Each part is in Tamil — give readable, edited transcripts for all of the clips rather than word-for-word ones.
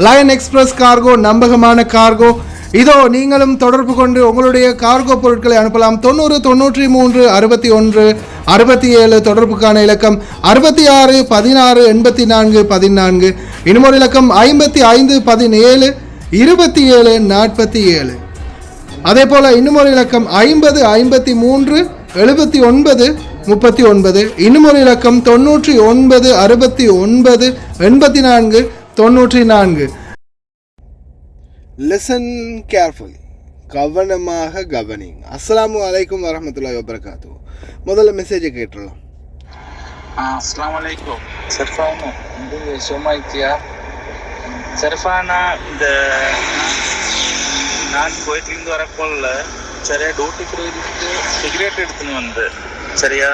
லயன் எக்ஸ்பிரஸ் கார்கோ நம்பகமான கார்கோ. இதோ நீங்களும் தொடர்பு கொண்டு உங்களுடைய கார்கோ பொருட்களை அனுப்பலாம். 90 93 61 67 தொடர்புக்கான இலக்கம் 66 16 84 14. இன்னொரு இலக்கம் 55 17 27 47. அதே போல இன்னொரு இலக்கம் 50 53 79 39. இன்னொரு இலக்கம் 99 69 84 94. லிசன் கேர்ஃபுல்லி, கவனமாக கவனிங். அஸ்ஸலாமு அலைக்கும் வரஹ்மத்துல்லாஹி வபரகாத்துஹு. முதல்ல மெசேஜை கேட்டுடலாம். அஸ்ஸலாமு அலைக்கும் சர்ஃபானா, இது சோமாய்த்தியா சர்ஃபானா. இந்த நான் கோயத்திலிருந்து வரப்போல சரியா டியூட்டி ஃப்ரீக்கு சிகரெட் எடுத்துன்னு வந்தேன். சரியா,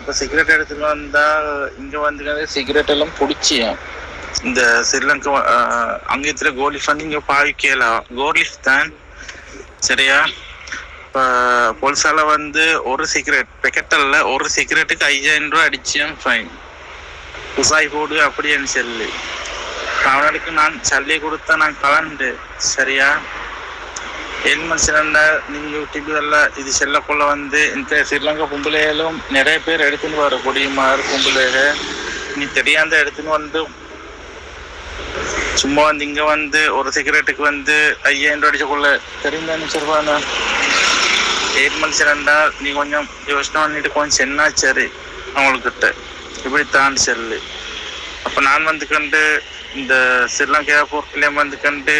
இப்போ சிகரெட் எடுத்துன்னு வந்தால் இங்கே வந்து சிகரெட் எல்லாம் பிடிச்சியா. இந்த ஸ்ரீலங்கா அங்கேத்துல கோலிஃப் வந்து இங்கே பாவிக்கலாம், கோலிஃப் தான். சரியா, இப்போ பொலிசால வந்து ஒரு சிகரெட் பெக்கெட்டல்ல ஒரு சிகரெட்டுக்கு 5000 ரூபா அடிச்சேன் ஃபைன். புசாய் போடு அப்படின்னு சொல்லி அவனுக்கு நான் சல்லி கொடுத்தா நான் கலண்டு. சரியா, ஏன் மனுஷன்டா நீங்கள் யூடியூப்ல இது செல்லக்குள்ள வந்து இந்த ஸ்ரீலங்கா பொம்பளைகளும் நிறைய பேர் எடுத்துன்னு வர குடியுமாறு பொம்பளைக நீ தெரியாத எடுத்துன்னு வந்து சும்மா வந்து இங்க வந்து ஒரு சிகரெட்டுக்கு வந்து 5000 ரூபா அடிச்சக்குள்ள தெரியுதானே சொல்வானா. ஏன் மனுஷன்டா நீ கொஞ்சம் யோசனை பண்ணிட்டு கொஞ்சம் சென்னா சரி அவங்கக்கிட்ட இப்படித்தான் சொல்லு. அப்ப நான் வந்து கண்டு இந்த ஸ்ரீலங்கா ஏர்போர்ட்லயும் வந்து கண்டு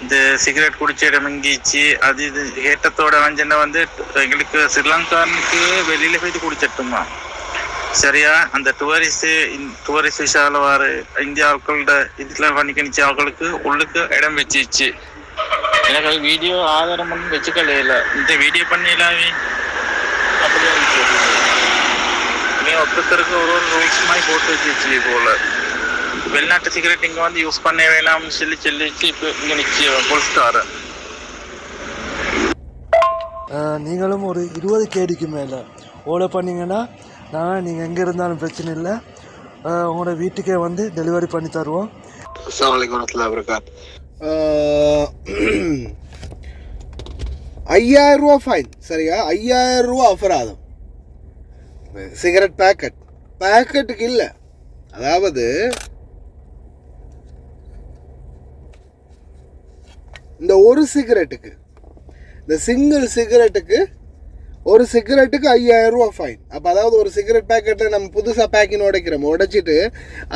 இந்த சிகரெட் குடிச்ச இடம் எங்கிச்சு அது இது ஏட்டத்தோட வஞ்சனை வந்து எங்களுக்கு ஸ்ரீலங்கானுக்கு வெளியில போயிட்டு குடிச்சிட்டுமா. சரியா, அந்த டூரிஸ்ட் விஷால வார இந்திய ஆட்களோட இதுல பண்ணிக்கணிச்ச ஆட்களுக்கு உள்ளுக்கு இடம் வச்சிச்சு. எனக்கு அது வீடியோ ஆதாரம் பண்ணி வச்சுக்கல, இந்த வீடியோ பண்ணிடலாமே அப்படியே ஒருத்தருக்கு ஒரு ரூல்ஸ் மாதிரி போட்டு வச்சிச்சு போல. வெளிநாட்டு சிகரெட் இங்க வந்து யூஸ் பண்ண வேணாம்னு சொல்லிச்சு. இப்போ இங்க நிச்சு போலீஸ்கார. நீங்களும் ஒரு 20 கேடிக்கு மேலே ஓட பண்ணிங்கன்னா நீங்கள் எங்கே இருந்தாலும் பிரச்சனை இல்லை, உங்களோட வீட்டுக்கே வந்து டெலிவரி பண்ணி தருவோம். அஸ்ஸலாமு அலைக்கும் வரஹ்மத்துல்லாஹி வபரகாத்துஹு. 5000 ரூபா ஃபைன். சரியா, 5000 ரூபா அபராதம். சிகரெட் பேக்கெட்டுக்கு இல்லை, அதாவது இந்த ஒரு சிகரெட்டுக்கு, இந்த சிங்கிள் சிகரெட்டுக்கு ஒரு சிகரெட்டுக்கு 5000 ரூபா ஃபைன். அப்போ அதாவது ஒரு சிகரெட் பேக்கெட்டில் நம்ம புதுசாக பேக்கின் உடைச்சிட்டு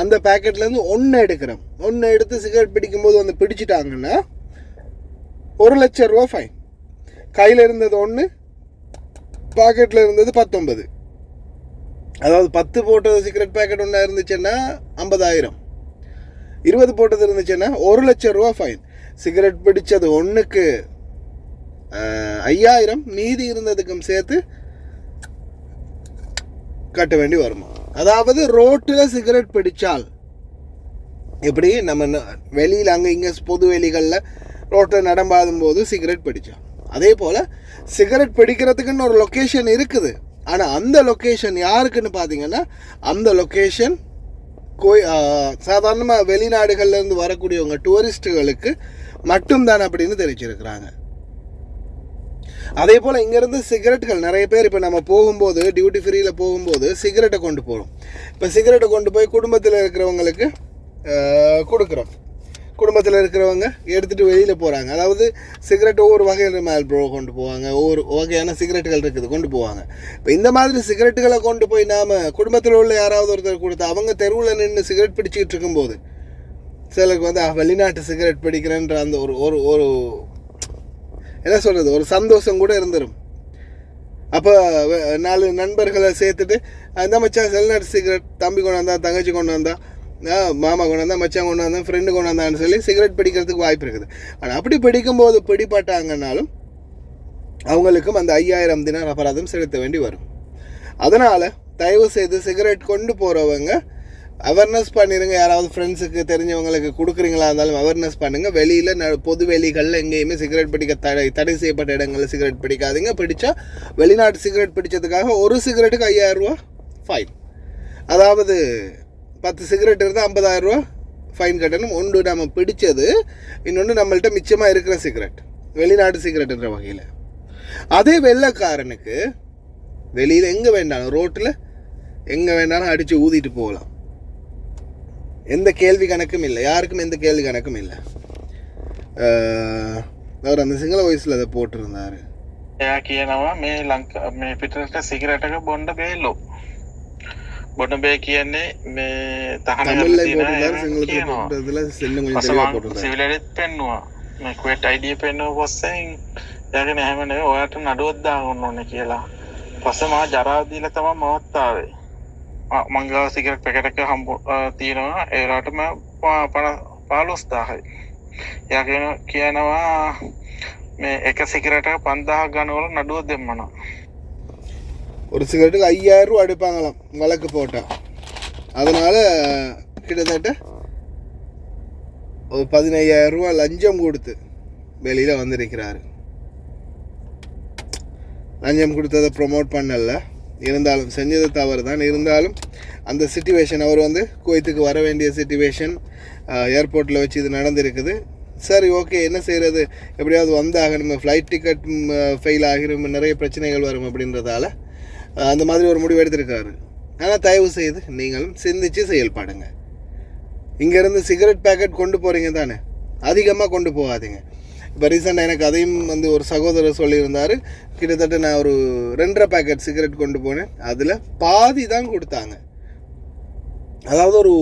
அந்த பேக்கெட்லேருந்து ஒன்று எடுக்கிறோம். ஒன்று எடுத்து சிகரெட் பிடிக்கும்போது வந்து பிடிச்சிட்டாங்கன்னா 1,00,000 ரூபா ஃபைன். கையில் இருந்தது 1, பாக்கெட்டில் இருந்தது 19. அதாவது 10 போட்டது சிகரெட் பேக்கெட் ஒன்றா இருந்துச்சுன்னா 50,000, 20 போட்டது இருந்துச்சுன்னா 1,00,000 ரூபா ஃபைன். சிகரெட் பிடிச்சது ஒன்றுக்கு 5000, மீதி இருந்ததுக்கும் சேர்த்து கட்ட வேண்டி வருமா. அதாவது ரோட்டில் சிகரெட் பிடிச்சால் எப்படி நம்ம வெளியில் அங்கே இங்கே பொது வெளிகளில் ரோட்டில் நடம்பாதும் போது சிகரெட் பிடிச்சோம், அதே போல் சிகரெட் பிடிக்கிறதுக்குன்னு ஒரு லொக்கேஷன் இருக்குது. ஆனால் அந்த லொக்கேஷன் யாருக்குன்னு பார்த்தீங்கன்னா அந்த லொக்கேஷன் சாதாரணமாக வெளிநாடுகள்லேருந்து வரக்கூடியவங்க டூரிஸ்ட்டுகளுக்கு மட்டும்தான் அப்படின்னு தெரிவிச்சிருக்கிறாங்க. அதே போல் இங்கேருந்து சிகரெட்டுகள் நிறைய பேர் இப்போ நம்ம போகும்போது டியூட்டி ஃப்ரீயில் போகும்போது சிகரெட்டை கொண்டு போகிறோம். இப்போ சிகரெட்டை கொண்டு போய் குடும்பத்தில் இருக்கிறவங்களுக்கு கொடுக்குறோம். குடும்பத்தில் இருக்கிறவங்க எடுத்துகிட்டு வெளியில் போகிறாங்க. அதாவது சிகரெட் ஒவ்வொரு வகையான மேல்ப்ரோ கொண்டு போவாங்க, ஒவ்வொரு வகையான சிகரெட்டுகள் இருக்குது கொண்டு போவாங்க. இப்போ இந்த மாதிரி சிகரெட்டுகளை கொண்டு போய் நாம் குடும்பத்தில் உள்ள யாராவது ஒருத்தர் கொடுத்து அவங்க தெருவில் நின்று சிகரெட் பிடிச்சிக்கிட்டு இருக்கும்போது சிலருக்கு வந்து வெளிநாட்டு சிகரெட் பிடிக்கிறேன்ற அந்த ஒரு ஒரு என்ன சொல்கிறது, ஒரு சந்தோஷம் கூட இருந்துடும். அப்போ 4 நண்பர்களை சேர்த்துட்டு அந்த மச்சான் வெளிநாட்டு சிகரெட் தம்பி கொண்டு வந்தா, தங்கச்சி கொண்டு வந்தா, மாமா கொண்டு வந்தா, மச்சான் கொண்டு வந்தா, ஃப்ரெண்டு கொண்டு வந்தான்னு சொல்லி சிகரெட் பிடிக்கிறதுக்கு வாய்ப்பு இருக்குது. ஆனால் அப்படி பிடிக்கும்போது பிடிப்பட்டாங்கன்னாலும் அவங்களுக்கும் அந்த 5000 தினார் அபராதம் செலுத்த வேண்டி வரும். அதனால் தயவு செய்து சிகரெட் கொண்டு போகிறவங்க அவேர்னஸ் பண்ணிடுங்க. யாராவது ஃப்ரெண்ட்ஸுக்கு தெரிஞ்சவங்களுக்கு கொடுக்குறீங்களா இருந்தாலும் அவேர்னஸ் பண்ணுங்கள். வெளியில் பொது வெளிகளில் எங்கேயுமே சிகரெட் பிடிக்க தடை செய்யப்பட்ட இடங்களில் சிகரெட் பிடிக்காதீங்க. பிடிச்சா வெளிநாட்டு சிகரெட் பிடிச்சதுக்காக ஒரு சிகரெட்டுக்கு 5000 ரூபா ஃபைன். அதாவது 10 சிகரெட் இருந்தால் 50,000 ரூபா ஃபைன் கட்டணும். ஒன்று நம்ம பிடிச்சது, இன்னொன்று நம்மள்ட்ட மிச்சமாக இருக்கிற சிகரெட், வெளிநாட்டு சிகரெட்டுன்ற வகையில். அதே வெள்ளைக்காரனுக்கு வெளியில் எங்கே வேண்டாலும், ரோட்டில் எங்கே வேண்டாலும் அடித்து ஊதிட்டு போகலாம். எந்த கேள்வி கணக்கும் இல்லை, யாருக்கும் எந்த கேள்வி கணக்கும் இல்லை. அவர் அந்த சிங்கள வயசில் அதை போட்டிருந்தார். එයා කියනවා මේ මේ පිටරට සිගරට් එක බොන්න බෑලු. බොන්න බෑ කියන්නේ මේ தமிழ்ல போட்டிருந்தாரு, சிங்களத்தில் போட்டதில் இன்னும் கொஞ்சம் தெளிவாக போட்டிருந்தாரு. සිවිලෙත් පෙන්නවා මේ ක්වෙට් අයිඩිය පෙන්නුව පස්සෙන් එයාගෙන එහෙම නෙවෙයි ඔයාට නඩුවක් දාගන්න ඕනේ කියලා. පස්සේ මම ජරාව දීලා තමයි මවත් ආවේ. මං ගාව සිගරට් පැකට් එක හම්බ තියෙනවා ඒ වෙලාවට මම 15000යි. එයා කියනවා මේ එක සිගරට් එක 5000ක් ගන්නවල නඩුව දෙන්නනවා. ஒரு சிகரெட்டுக்கு 5000 ரூபா அடிப்பாங்களாம் வழக்கு போட்டால். அதனால் கிட்டத்தட்ட ஒரு 15000 ரூபா லஞ்சம் கொடுத்து வெளியில் வந்திருக்கிறாரு. லஞ்சம் கொடுத்ததை ப்ரொமோட் பண்ணல, இருந்தாலும் செஞ்சது தவறு தான். இருந்தாலும் அந்த சிச்சுவேஷன், அவர் வந்து குவைத்துக்கு வர வேண்டிய சிச்சுவேஷன், ஏர்போர்ட்டில் வச்சு இது நடந்திருக்குது. சரி, ஓகே, என்ன செய்கிறது, எப்படியாவது வந்தாக, நம்ம ஃப்ளைட் டிக்கெட் ஃபெயில் ஆகிரும், நிறைய பிரச்சனைகள் வரும் அப்படின்றதால அந்த மாதிரி ஒரு முடிவு எடுத்திருக்காரு. ஆனால் தயவு செய்து நீங்களும் சிந்தித்து செயல்படுங்க. இங்கேருந்து சிகரெட் பேக்கெட் கொண்டு போகிறீங்க தானே, அதிகமாக கொண்டு போகாதீங்க. இப்போ ரீசெண்டாக எனக்கு அதையும் வந்து ஒரு சகோதரர் சொல்லியிருந்தார். கிட்டத்தட்ட நான் ஒரு 2.5 பேக்கெட் சிகரெட் கொண்டு போனேன், அதில் பாதி தான் கொடுத்தாங்க. அதாவது ஒரு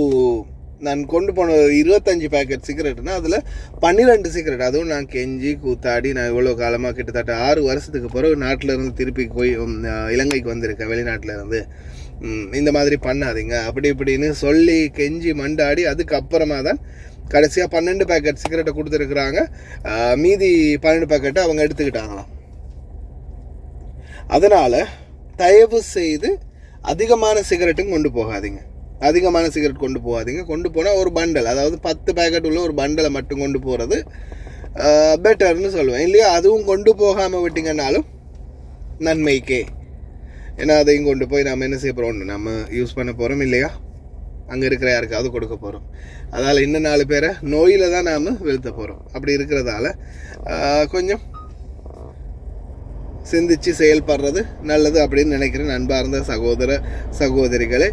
நான் கொண்டு போன 25 பேக்கெட் சிகரெட்னா அதில் 12 சிகரெட், அதுவும் நான் கெஞ்சி கூத்தாடி, நான் இவ்வளோ காலமாக கிட்டத்தட்ட 6 வருஷத்துக்கு பிறகு நாட்டில் இருந்து திருப்பி போய் இலங்கைக்கு வந்திருக்கேன், வெளிநாட்டில் இருந்து. இந்த மாதிரி பண்ணாதீங்க அப்படி இப்படின்னு சொல்லி கெஞ்சி மண்டாடி, அதுக்கப்புறமா தான் கடைசியாக 12 பேக்கெட் சிகரெட்டை கொடுத்துருக்குறாங்க. மீதி 12 பேக்கெட்டை அவங்க எடுத்துக்கிட்டாங்களாம். அதனால் தயவு செய்து அதிகமான சிகரெட்டும் கொண்டு போகாதீங்க. அதிகமான சிகரெட் கொண்டு போகாதீங்க. கொண்டு போனால் ஒரு பண்டல், அதாவது 10 பேக்கெட் உள்ள ஒரு பண்டலை மட்டும் கொண்டு போகிறது பெட்டர்னு சொல்லுவேன். இல்லையா, அதுவும் கொண்டு போகாமல் விட்டிங்கன்னாலும் நன்மைக்கே. ஏன்னா அதையும் கொண்டு போய் நம்ம என்ன செய்ய போகிறோம், நம்ம யூஸ் பண்ண போகிறோம் இல்லையா, அங்கே இருக்கிற யாருக்காவது கொடுக்க போகிறோம். அதனால் இன்னும் 4 பேரை நோயில் தான் நாம் வீழ்த்த போகிறோம். அப்படி இருக்கிறதால கொஞ்சம் சிந்திச்சு செயல்படுறது நல்லது அப்படின்னு நினைக்கிறேன். அன்பார்ந்த சகோதர சகோதரிகளே,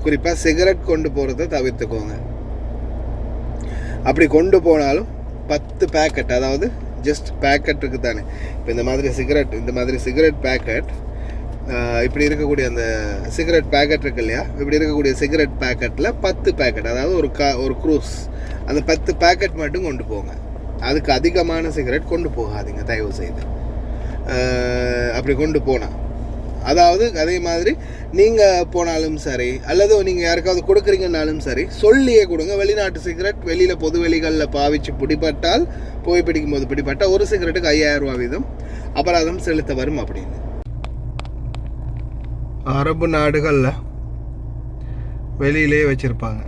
குறிப்பாக சிகரெட் கொண்டு போகிறத தவிர்த்துக்கோங்க. அப்படி கொண்டு போனாலும் 10 பேக்கெட், அதாவது ஜஸ்ட் பேக்கெட்டுக்கு தானே. இப்போ இந்த மாதிரி சிகரெட் பேக்கெட், இப்படி இருக்கக்கூடிய அந்த சிகரெட் பேக்கெட் இருக்கு இல்லையா, இப்படி இருக்கக்கூடிய சிகரெட் பேக்கெட்டில் 10 பேக்கெட், அதாவது ஒரு க்ரூஸ், அந்த 10 பேக்கெட் மட்டும் கொண்டு போங்க. அதுக்கு அதிகமான சிகரெட் கொண்டு போகாதீங்க தயவு செய்து. அப்படி கொண்டு போனால், அதாவது அதே மாதிரி நீங்கள் போனாலும் சரி, அல்லது நீங்கள் யாருக்காவது கொடுக்குறீங்கன்னாலும் சரி, சொல்லியே கொடுங்க. வெளிநாட்டு சிகரெட் வெளியில் பொது வெளிகளில் பாவிச்சு பிடிபட்டால், புகைப்பிடிக்கும் போது பிடிபட்டால் ஒரு சிகரெட்டுக்கு 5000 ரூபா வீதம் அபராதம் செலுத்த வரும் அப்படின்னு. அரபு நாடுகளில் வெளியிலே வச்சுருப்பாங்க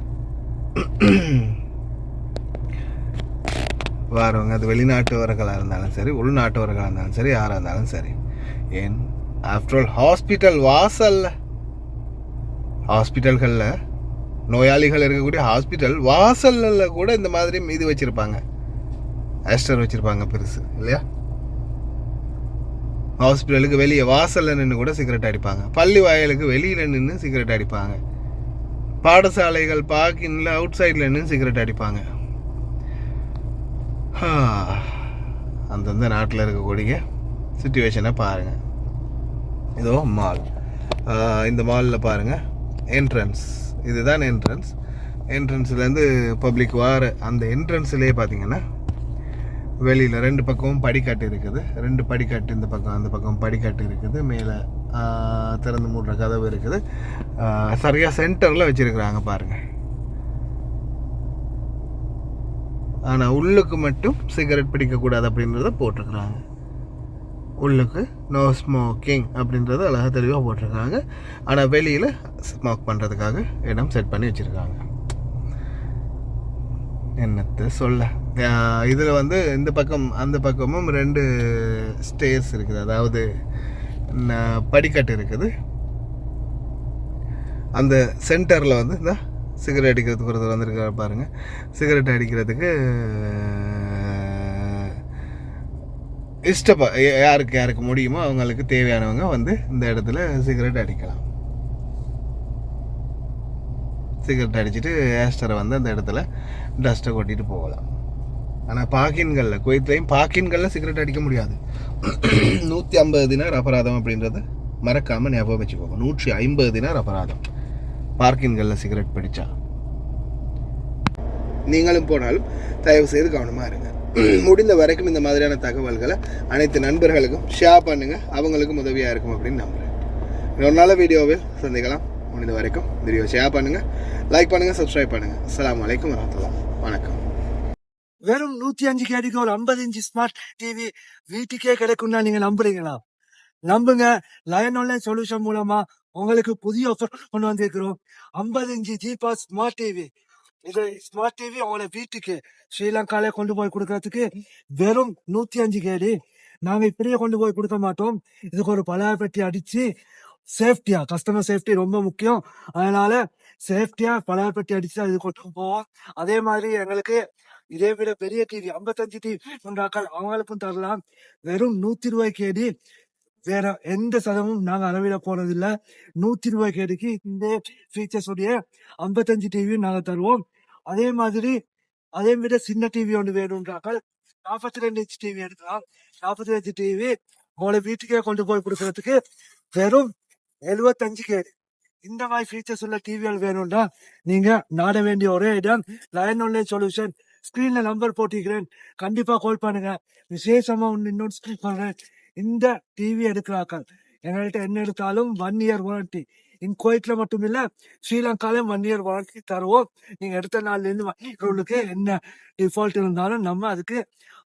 வரவங்க. அது வெளிநாட்டவர்களாக இருந்தாலும் சரி, உள்நாட்டவர்களாக இருந்தாலும் சரி, யாராக இருந்தாலும் சரி. ஏன் ஆஃப்டர் ஆல் ஹாஸ்பிட்டல் வாசலில், ஹாஸ்பிட்டல்களில் நோயாளிகள் இருக்கக்கூடிய ஹாஸ்பிட்டல் வாசலில் கூட இந்த மாதிரி இது வச்சுருப்பாங்க, ஆஸ்டர் வச்சுருப்பாங்க பெருசு இல்லையா. ஹாஸ்பிட்டலுக்கு வெளியே வாசலில் நின்று கூட சிகரெட் அடிப்பாங்க. பள்ளி வாயிலுக்கு வெளியில் நின்று சிகரெட் அடிப்பாங்க. பாடசாலைகள் பார்க்கிங்கில் அவுட் சைடில் நின்று சிகரெட் அடிப்பாங்க. அந்தந்த நாட்டில் இருக்கக்கூடிய சிச்சுவேஷனை பாருங்கள். இதோ மால், இந்த மாலில் பாருங்கள் என்ட்ரன்ஸ், இதுதான் என்ட்ரன்ஸ்லேருந்து பப்ளிக் வார அந்த என்ட்ரன்ஸ்லேயே பார்த்தீங்கன்னா வெளியில் 2 பக்கமும் படிக்கட்டு இருக்குது. 2 படிக்கட்டு, இந்த பக்கம் அந்த பக்கம் படிக்கட்டு இருக்குது. மேலே திறந்து மூடுற கதவு இருக்குது. சரியாக சென்டரில் வச்சுருக்குறாங்க பாருங்கள். ஆனால் உள்ளுக்கு மட்டும் சிகரெட் பிடிக்கக்கூடாது அப்படின்றத போட்டிருக்குறாங்க. உள்ளுக்கு நோ ஸ்மோக்கிங் அப்படின்றது அழகாக தெளிவாக போட்டிருக்காங்க. ஆனால் வெளியில் ஸ்மோக் பண்ணுறதுக்காக இடம் செட் பண்ணி வச்சுருக்காங்க. என்னத்தை சொல்ல, இதில் வந்து இந்த பக்கம் அந்த பக்கமும் 2 ஸ்டேர்ஸ் இருக்குது, அதாவது படிக்கட்டு இருக்குது. அந்த சென்டரில் வந்து இந்த சிகரெட் அடிக்கிறதுக்கு ஒருத்தர் வந்திருக்காரு பாருங்க. சிகரெட் அடிக்கிறதுக்கு யாருக்கு யாருக்கு முடியுமோ அவங்களுக்கு தேவையானவங்க வந்து இந்த இடத்துல சிகரெட் அடிக்கலாம். சிகரெட் அடிச்சுட்டு ஏஸ்டரை வந்து அந்த இடத்துல டஸ்ட்டை கொட்டிட்டு போகலாம். ஆனால் பார்க்கின்களில் குவைத்லையும் பார்க்கின்களில் சிகரெட் அடிக்க முடியாது. 150 தினார் அபராதம் அப்படின்றது மறக்காமல் ஞாபகம் வச்சுக்கோங்க. 150 தினார் அபராதம் பார்க்கின்களில் சிகரெட் பிடிச்சா. நீங்களும் போனாலும் தயவு செய்து கவனமாக இருங்க. முடிந்த வரைக்கும் இந்த மாதிரியான தகவல்களை அனைத்து நண்பர்களுக்கும் ஷேர் பண்ணுங்கள், அவங்களுக்கும் உதவியாக இருக்கும் அப்படின்னு நம்புகிறேன். ஒரு நல்ல வீடியோவில் சந்திக்கலாம். முடிந்த வரைக்கும் வீடியோ ஷேர் பண்ணுங்கள், லைக் பண்ணுங்கள், சப்ஸ்கிரைப் பண்ணுங்கள். அஸ்ஸலாமு அலைக்கும் வரஹ்மத்துல்லாஹ். வணக்கம். வெறும் 105 கேடிக்கு ஒரு 50 இன்ச் ஸ்மார்ட் டிவி வீட்டுக்கே கிடைக்கும்னா நீங்க நம்புறீங்களா? நம்புங்க. லயன் ஆன்லைன் சொல்யூஷன் மூலமா உங்களுக்கு புதிய ஆஃபர் கொண்டு வந்திருக்கிறோம். 50 இன்ச் ஜிபா ஸ்மார்ட் டிவி. இது ஸ்மார்ட் டிவி உங்களை வீட்டுக்கு ஸ்ரீலங்கால கொண்டு போய் கொடுக்கறதுக்கு வெறும் 105 கேடி. நாங்க இப்படியே கொண்டு போய் கொடுக்க மாட்டோம். இதுக்கு ஒரு பலார் பெட்டி அடிச்சு சேஃப்டியா, கஸ்டமர் சேஃப்டி ரொம்ப முக்கியம். அதனால சேஃப்டியா பலார் பெட்டி அடிச்சு இது கொண்டு போவோம். அதே மாதிரி எங்களுக்கு இதே விட பெரிய டிவி 55 டிவி கொண்டாக்கள் அவங்களுக்கும் தரலாம். வெறும் 120 கேடி. வேற எந்த சதமும் நாங்க அளவிட போறதில்ல. 120 கேடிக்கு இந்த ஃபீச்சர்ஸ் உடைய 55 டிவியும் நாங்க தருவோம். அதே மாதிரி அதே விட சின்ன டிவி ஒன்று வேணும்ன்றாக்கள் 42 இன்ச் டிவி எடுக்கலாம். 42 டிவி உங்களை வீட்டுக்கே கொண்டு போய் கொடுக்கறதுக்கு வெறும் 75 கேடி. இந்த மாதிரி ஃபீச்சர்ஸ் உள்ள டிவிகள் வேணும்னா நீங்க நாட வேண்டிய ஒரே இடம் லயன் ஆன்லைன் சொல்யூஷன். ஸ்கிரீன்ல நம்பர் போட்டிக்கிறேன், கண்டிப்பா கால் பண்ணுங்க. விசேஷமா இன்னொரு ஸ்கிரீன் பண்றேன். இந்த டிவி எடுக்கிறாக்கள் எங்கள்கிட்ட என்ன எடுத்தாலும் 1 இயர் வாரண்டி. குவைட்ல மட்டும் இல்ல, ஸ்ரீலங்காலையும் 1 இயர் வாரண்டி தருவோம். நீங்க எடுத்த நாள்ல இருந்து உங்களுக்கு என்ன டிஃபால்ட் இருந்தாலும் நம்ம அதுக்கு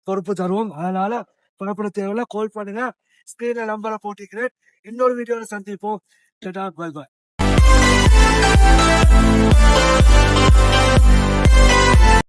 பொறுப்பு தருவோம். அதனால புறப்பட தேவையில்ல, கால் பண்ணுங்க. ஸ்கிரீன்ல நம்பரை போட்டிக்கிறேன். இன்னொரு வீடியோல சந்திப்போம். Tata, bye bye.